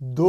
2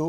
2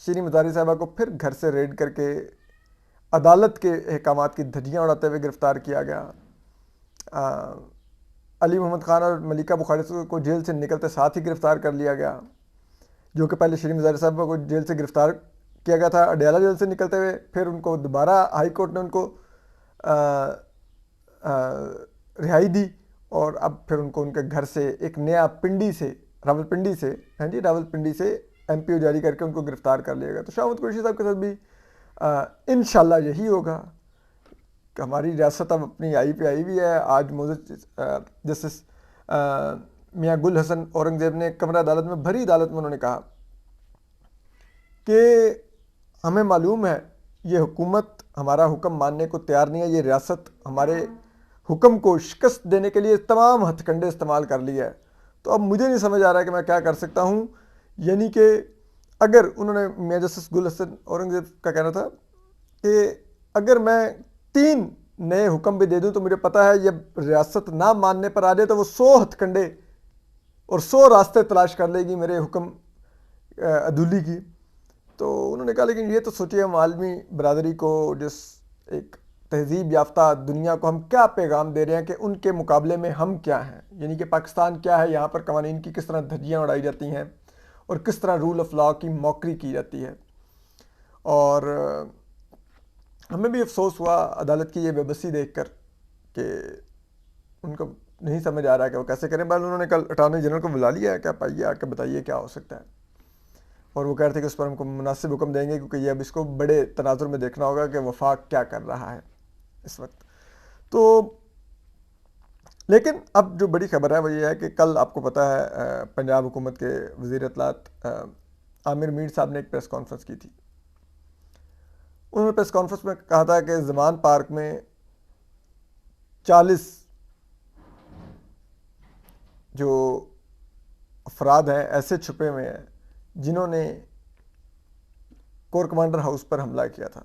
شیریں مزاری صاحبہ کو پھر گھر سے ریڈ کر کے عدالت کے احکامات کی دھجیاں اڑاتے ہوئے گرفتار کیا گیا. علی محمد خان اور ملیکہ بخاری کو جیل سے نکلتے ساتھ ہی گرفتار کر لیا گیا، جو کہ پہلے شیریں مزاری صاحبہ کو جیل سے گرفتار کیا گیا تھا اڈیالہ جیل سے نکلتے ہوئے، پھر ان کو دوبارہ ہائی کورٹ نے ان کو رہائی دی، اور اب پھر ان کو ان کے گھر سے ایک نیا پنڈی سے راولپنڈی سے ایم پی او جاری کر کے ان کو گرفتار کر لیا گیا. تو شاہ محمود قریشی صاحب کے ساتھ بھی انشاءاللہ یہی ہوگا کہ ہماری ریاست اب اپنی آئی پہ آئی ہوئی ہے. آج جسٹس میاں گل حسن اورنگزیب نے کمرہ عدالت میں بھری عدالت میں انہوں نے کہا کہ ہمیں معلوم ہے یہ حکومت ہمارا حکم ماننے کو تیار نہیں ہے، یہ ریاست ہمارے حکم کو شکست دینے کے لیے تمام ہتھ کنڈے استعمال کر لی ہے. تو اب مجھے نہیں سمجھ آ رہا ہے کہ میں کیا کر سکتا ہوں. یعنی کہ اگر انہوں نے میاں جسٹس گل حسن اورنگزیب کا کہنا تھا کہ اگر میں 3 نئے حکم بھی دے دوں تو مجھے پتہ ہے یہ ریاست نہ ماننے پر آ جائے تو وہ 100 ہتھ کنڈے اور 100 راستے تلاش کر لے گی میرے حکم عدولی کی. تو انہوں نے کہا لیکن یہ تو سوچیے ہم عالمی برادری کو، جس ایک تہذیب یافتہ دنیا کو ہم کیا پیغام دے رہے ہیں کہ ان کے مقابلے میں ہم کیا ہیں، یعنی کہ پاکستان کیا ہے، یہاں پر قوانین کی کس طرح دھجیاں اڑائی جاتی ہیں اور کس طرح رول آف لا کی موکری کی جاتی ہے. اور ہمیں بھی افسوس ہوا عدالت کی یہ بے بسی دیکھ کر کہ ان کو نہیں سمجھ آ رہا ہے کہ وہ کیسے کریں. بل انہوں نے کل اٹارنی جنرل کو بلا لیا ہے کہ آپ آئیے آ کے بتائیے کیا ہو سکتا ہے، اور وہ کہہ رہے تھے کہ اس پر ہم کو مناسب حکم دیں گے، کیونکہ یہ اب اس کو بڑے تناظر میں دیکھنا ہوگا کہ وفاق کیا کر رہا ہے اس وقت. تو لیکن اب جو بڑی خبر ہے وہ یہ ہے کہ کل آپ کو پتہ ہے پنجاب حکومت کے وزیر اطلاعات عامر میر صاحب نے ایک پریس کانفرنس کی تھی. انہوں نے پریس کانفرنس میں کہا تھا کہ زمان پارک میں 40 جو افراد ہیں ایسے چھپے ہوئے ہیں جنہوں نے کور کمانڈر ہاؤس پر حملہ کیا تھا،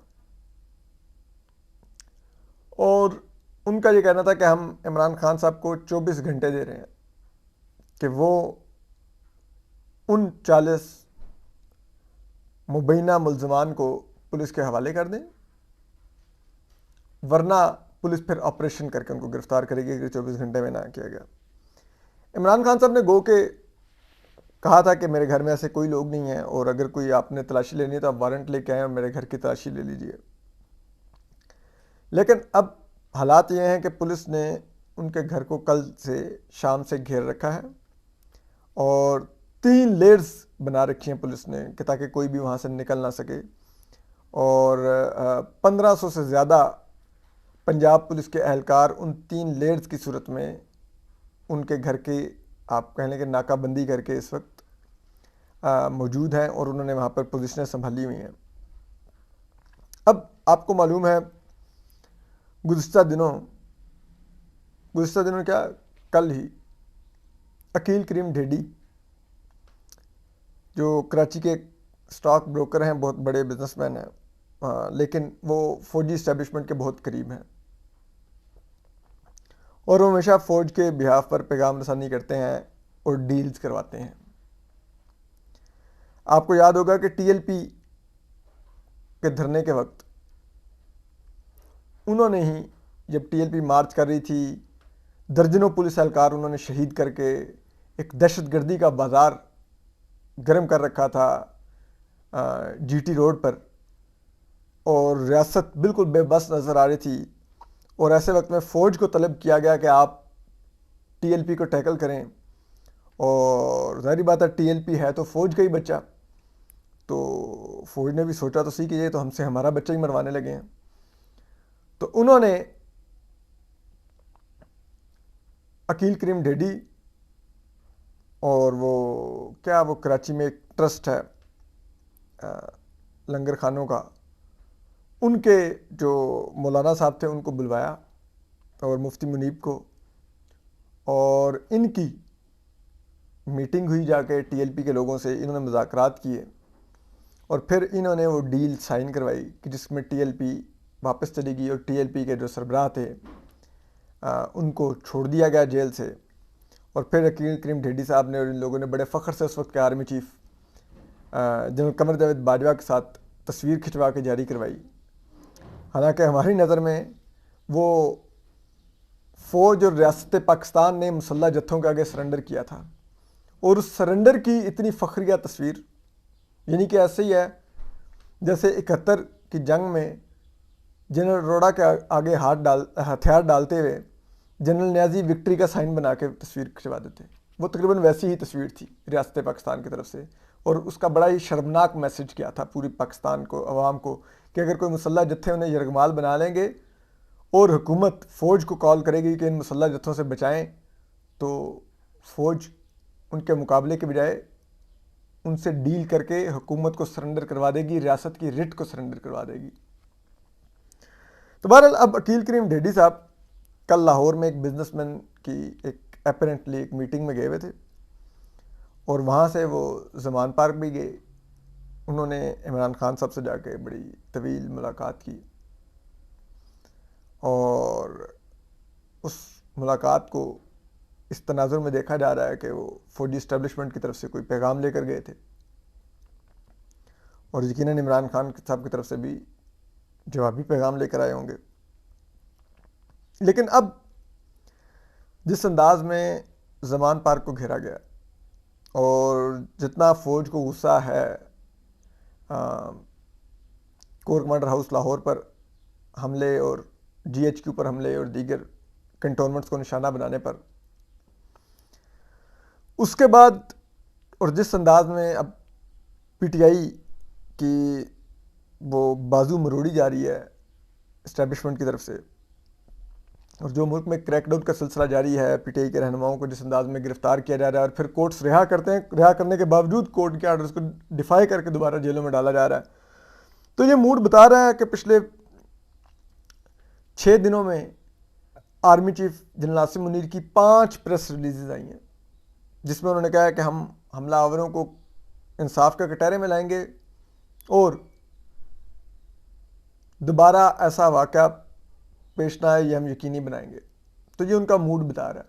اور ان کا یہ کہنا تھا کہ ہم عمران خان صاحب کو 24 گھنٹے دے رہے ہیں کہ وہ ان 40 مبینہ ملزمان کو پولیس کے حوالے کر دیں، ورنہ پولیس پھر آپریشن کر کے ان کو گرفتار کرے گی کہ 24 گھنٹے میں نہ کیا گیا. عمران خان صاحب نے گو کہ کہا تھا کہ میرے گھر میں ایسے کوئی لوگ نہیں ہیں، اور اگر کوئی آپ نے تلاشی لینی ہے تو آپ وارنٹ لے کے آئیں اور میرے گھر کی تلاشی لے لیجئے. لیکن اب حالات یہ ہیں کہ پولیس نے ان کے گھر کو کل سے شام سے گھیر رکھا ہے، اور 3 لیئرز بنا رکھی ہیں پولیس نے کہ تاکہ کوئی بھی وہاں سے نکل نہ سکے. اور 1500 سے زیادہ پنجاب پولیس کے اہلکار ان 3 لیئرز کی صورت میں ان کے گھر کی آپ کہہ لیں کہ ناکہ بندی کر کے اس وقت موجود ہیں، اور انہوں نے وہاں پر پوزیشنیں سنبھالی ہوئی ہیں. اب آپ کو معلوم ہے گزشتہ دنوں کیا کل ہی عقیل کریم ڈھیڈی جو کراچی کے سٹاک بروکر ہیں، بہت بڑے بزنس مین ہیں، لیکن وہ فوجی اسٹیبلشمنٹ کے بہت قریب ہیں، اور وہ ہمیشہ فوج کے بہاف پر پیغام رسانی کرتے ہیں اور ڈیلز کرواتے ہیں. آپ کو یاد ہوگا کہ ٹی ایل پی کے دھرنے کے وقت انہوں نے ہی جب ٹی ایل پی مارچ کر رہی تھی، درجنوں پولیس اہلکار انہوں نے شہید کر کے ایک دہشت گردی کا بازار گرم کر رکھا تھا جی ٹی روڈ پر، اور ریاست بالکل بے بس نظر آ رہی تھی. اور ایسے وقت میں فوج کو طلب کیا گیا کہ آپ ٹی ایل پی کو ٹیکل کریں، اور ظاہری بات ہے ٹی ایل پی ہے تو فوج کا ہی بچہ، تو فوج نے بھی سوچا تو سی کہ یہ تو ہم سے ہمارا بچہ ہی مروانے لگے ہیں. تو انہوں نے عقیل کریم ڈھیڈی اور وہ کراچی میں ایک ٹرسٹ ہے لنگر خانوں کا، ان کے جو مولانا صاحب تھے ان کو بلوایا، اور مفتی منیب کو، اور ان کی میٹنگ ہوئی جا کے ٹی ایل پی کے لوگوں سے، انہوں نے مذاکرات کیے، اور پھر انہوں نے وہ ڈیل سائن کروائی کہ جس میں ٹی ایل پی واپس چلی گئی، اور ٹی ایل پی کے جو سربراہ تھے ان کو چھوڑ دیا گیا جیل سے. اور پھر عقیل کریم ڈھیڈی صاحب نے اور ان لوگوں نے بڑے فخر سے اس وقت کے army chief general Qamar Javed Bajwa کے ساتھ تصویر کھنچوا کے جاری کروائی. حالانکہ ہماری نظر میں وہ فوج اور ریاست پاکستان نے مسلح جتھوں کے آگے سرنڈر کیا تھا، اور اس سرنڈر کی اتنی فخریہ تصویر، یعنی کہ ایسے ہی ہے جیسے 71 کی جنگ میں جنرل اروڑا کے آگے ہتھیار ڈالتے ہوئے جنرل نیازی وکٹری کا سائن بنا کے تصویر کھنچوا دیتے. وہ تقریباً ویسی ہی تصویر تھی ریاست پاکستان کی طرف سے، اور اس کا بڑا ہی شرمناک میسج کیا تھا پوری پاکستان کو، عوام کو، کہ اگر کوئی مسلح جتھے انہیں یرغمال بنا لیں گے اور حکومت فوج کو کال کرے گی کہ ان مسلح جتھوں سے بچائیں، تو فوج ان کے مقابلے کے بجائے ان سے ڈیل کر کے حکومت کو سرنڈر کروا دے گی، ریاست کی رٹ کو سرنڈر کروا دے گی. تو بہرحال اب عقیل کریم ڈھیڈی صاحب کل لاہور میں ایک بزنس مین کی اپیرنٹلی ایک میٹنگ میں گئے ہوئے تھے، اور وہاں سے وہ زمان پارک بھی گئے. انہوں نے عمران خان صاحب سے جا کے بڑی طویل ملاقات کی، اور اس ملاقات کو اس تناظر میں دیکھا جا رہا ہے کہ وہ فوجی اسٹیبلشمنٹ کی طرف سے کوئی پیغام لے کر گئے تھے، اور یقیناً عمران خان صاحب کی طرف سے بھی جوابی پیغام لے کر آئے ہوں گے. لیکن اب جس انداز میں زمان پارک کو گھیرا گیا، اور جتنا فوج کو غصہ ہے کور کمانڈر ہاؤس لاہور پر حملے اور جی ایچ کیو پر حملے اور دیگر کنٹونمنٹس کو نشانہ بنانے پر، اس کے بعد اور جس انداز میں اب پی ٹی آئی کی وہ بازو مروڑی جا رہی ہے اسٹیبلشمنٹ کی طرف سے، اور جو ملک میں کریک ڈاؤن کا سلسلہ جاری ہے، پی ٹی آئی کے رہنماؤں کو جس انداز میں گرفتار کیا جا رہا ہے، اور پھر کورٹس رہا کرتے ہیں، رہا کرنے کے باوجود کورٹ کے آرڈرز کو ڈیفائی کر کے دوبارہ جیلوں میں ڈالا جا رہا ہے، تو یہ موڈ بتا رہا ہے کہ پچھلے 6 دنوں میں army chief general Asim Munir کی 5 پریس ریلیزز آئی ہیں، جس میں انہوں نے کہا ہے کہ ہم حملہ آوروں کو انصاف کے کٹہرے میں لائیں گے، اور دوبارہ ایسا واقعہ پیش نہ آئے یہ ہم یقینی بنائیں گے. تو یہ ان کا موڈ بتا رہا ہے.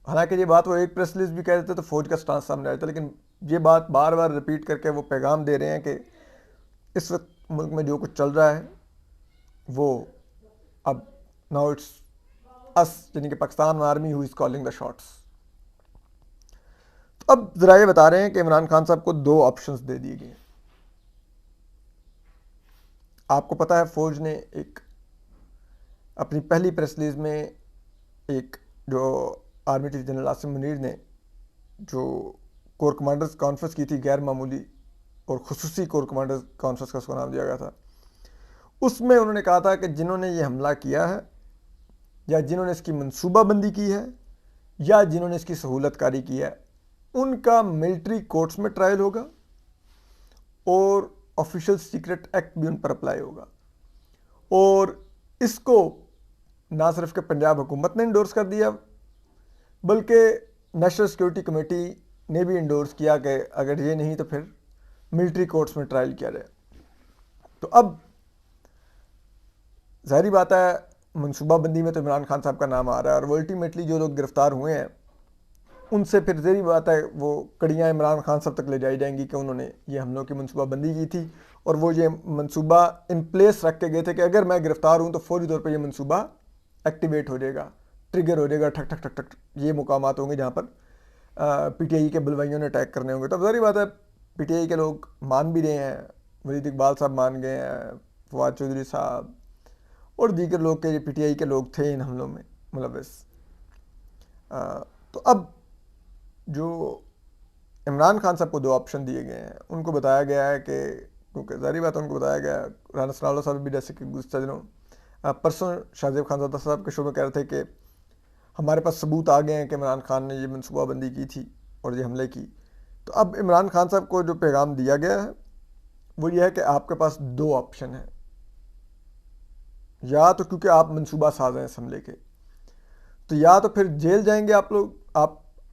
حالانکہ یہ بات وہ ایک پریس ریلیز بھی کہہ دیتے تو فوج کا سٹانس سامنے آیا تھا، لیکن یہ بات بار بار ریپیٹ کر کے وہ پیغام دے رہے ہیں کہ اس وقت ملک میں جو کچھ چل رہا ہے وہ اب ناؤ اٹس اس، یعنی کہ Pakistan army who is calling the shots. تو اب ذرائع بتا رہے ہیں کہ عمران خان صاحب کو 2 آپشنز دے دیے گئے. آپ کو پتہ ہے فوج نے ایک اپنی پہلی پریس ریلیز میں ایک جو army chief general Asim Munir نے جو کور کمانڈرز کانفرنس کی تھی، غیر معمولی اور خصوصی کور کمانڈرز کانفرنس کا اس کو نام دیا گیا تھا، اس میں انہوں نے کہا تھا کہ جنہوں نے یہ حملہ کیا ہے، یا جنہوں نے اس کی منصوبہ بندی کی ہے، یا جنہوں نے اس کی سہولت کاری کی ہے، ان کا ملٹری کورٹس میں ٹرائل ہوگا، اور آفیشل سیکرٹ ایکٹ بھی ان پر اپلائی ہوگا. اور اس کو نہ صرف کہ پنجاب حکومت نے انڈورس کر دیا، بلکہ نیشنل سیکورٹی کمیٹی نے بھی انڈورس کیا کہ اگر یہ نہیں تو پھر ملٹری کورٹس میں ٹرائل کیا جائے. تو اب ظاہری بات ہے منصوبہ بندی میں تو عمران خان صاحب کا نام آ رہا ہے، اور وہ الٹیمیٹلی جو لوگ گرفتار ہوئے ہیں ان سے پھر ظاہری بات ہے وہ کڑیاں عمران خان صاحب تک لے جائی جائیں گی کہ انہوں نے یہ حملوں کی منصوبہ بندی کی تھی، اور وہ یہ منصوبہ ان پلیس رکھ کے گئے تھے کہ اگر میں گرفتار ہوں تو فوری طور پہ یہ منصوبہ ایکٹیویٹ ہو جائے گا، ٹریگر ہو جائے گا، ٹھک ٹھک ٹھک ٹھک. یہ مقامات ہوں گے جہاں پر پی ٹی آئی کے بلوائیوں نے اٹیک کرنے ہوں گے. تو اب ظاہری بات ہے پی ٹی آئی کے لوگ مان بھی رہے ہیں، ولید اقبال صاحب مان گئے ہیں، فواد چودھری صاحب اور دیگر لوگ کے پی ٹی آئی کے لوگ تھے ان حملوں میں ملوث. تو اب جو عمران خان صاحب کو 2 آپشن دیے گئے ہیں، ان کو بتایا گیا ہے کہ کیونکہ ظاہری بات ہے ان کو بتایا گیا ہے، رانا ثناء صاحب بھی جیسے کہ گزشتہ دنوں پرسوں شاہ زیب خانزادہ صاحب کے شو میں کہہ رہے تھے کہ ہمارے پاس ثبوت آ گئے ہیں کہ عمران خان نے یہ منصوبہ بندی کی تھی اور یہ حملے کی. تو اب عمران خان صاحب کو جو پیغام دیا گیا ہے وہ یہ ہے کہ آپ کے پاس 2 آپشن ہیں، یا تو کیونکہ آپ منصوبہ ساز ہیں اس حملے کے، تو یا تو پھر جیل جائیں گے آپ لوگ،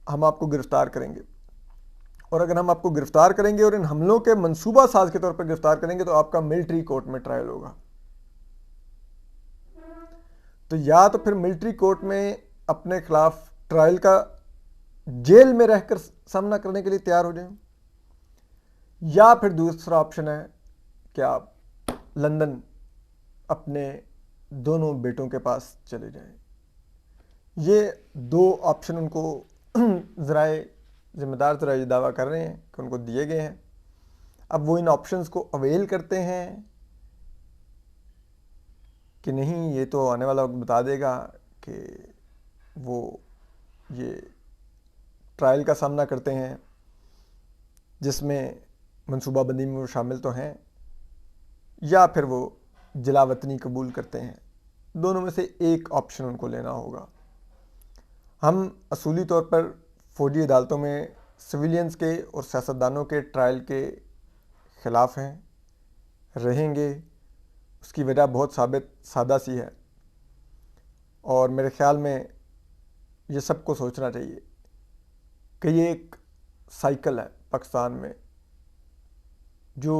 ہم آپ کو گرفتار کریں گے، اور اگر ہم آپ کو گرفتار کریں گے اور ان حملوں کے منصوبہ ساز کے طور پر گرفتار کریں گے تو آپ کا ملٹری کورٹ میں ٹرائل ہوگا. تو یا تو پھر ملٹری کورٹ میں اپنے خلاف ٹرائل کا جیل میں رہ کر سامنا کرنے کے لیے تیار ہو جائیں، یا پھر دوسرا آپشن ہے کہ آپ لندن اپنے دونوں بیٹوں کے پاس چلے جائیں۔ یہ دو آپشن ان کو ذرائع ذمہ دار ذرائع یہ دعویٰ کر رہے ہیں کہ ان کو دیے گئے ہیں۔ اب وہ ان آپشنز کو اویل کرتے ہیں کہ نہیں، یہ تو آنے والا وقت بتا دے گا کہ وہ یہ ٹرائل کا سامنا کرتے ہیں جس میں منصوبہ بندی میں وہ شامل تو ہیں، یا پھر وہ جلا وطنی قبول کرتے ہیں۔ دونوں میں سے ایک آپشن ان کو لینا ہوگا۔ ہم اصولی طور پر فوجی عدالتوں میں سویلینز کے اور سیاستدانوں کے ٹرائل کے خلاف ہیں، رہیں گے۔ اس کی وجہ بہت سادہ سی ہے، اور میرے خیال میں یہ سب کو سوچنا چاہیے کہ یہ ایک سائیکل ہے پاکستان میں جو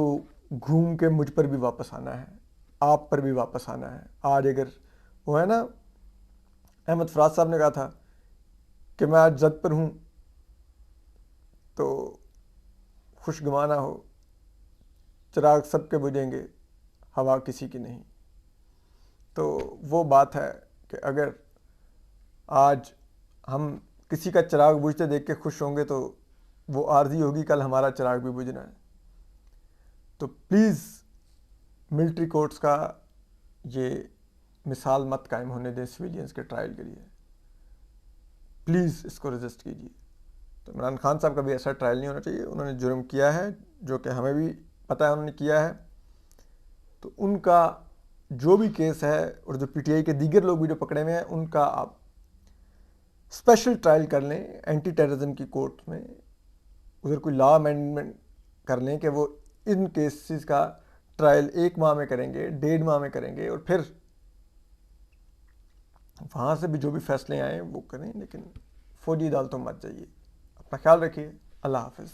گھوم کے مجھ پر بھی واپس آنا ہے، آپ پر بھی واپس آنا ہے۔ آج اگر وہ ہے نا، احمد فراز صاحب نے کہا تھا کہ میں آج زد پر ہوں تو خوشگوار نہ ہو، چراغ سب کے بجھیں گے، ہوا کسی کی نہیں۔ تو وہ بات ہے کہ اگر آج ہم کسی کا چراغ بجھتے دیکھ کے خوش ہوں گے تو وہ عارضی ہوگی، کل ہمارا چراغ بھی بجھنا ہے۔ تو پلیز ملٹری کورٹس کا یہ مثال مت قائم ہونے دیں سویلینز کے ٹرائل کے لیے، پلیز اس کو رجسٹ کیجیے۔ تو عمران خان صاحب کا بھی ایسا ٹرائل نہیں ہونا چاہیے۔ انہوں نے جرم کیا ہے جو کہ ہمیں بھی پتہ ہے انہوں نے کیا ہے، تو ان کا جو بھی کیس ہے، اور جو پی ٹی آئی کے دیگر لوگ بھی جو پکڑے ہوئے ہیں، ان کا آپ اسپیشل ٹرائل کر لیں اینٹی ٹیررزم کی کورٹ میں، ادھر کوئی لا امینڈمنٹ کر لیں کہ وہ ان کیسز کا ٹرائل 1 ماہ میں کریں گے، 1.5 ماہ میں کریں گے، اور پھر وہاں سے بھی جو بھی فیصلے آئیں وہ کریں، لیکن فوجی عدالتوں مت جائیے۔ اپنا خیال رکھیے، اللہ حافظ۔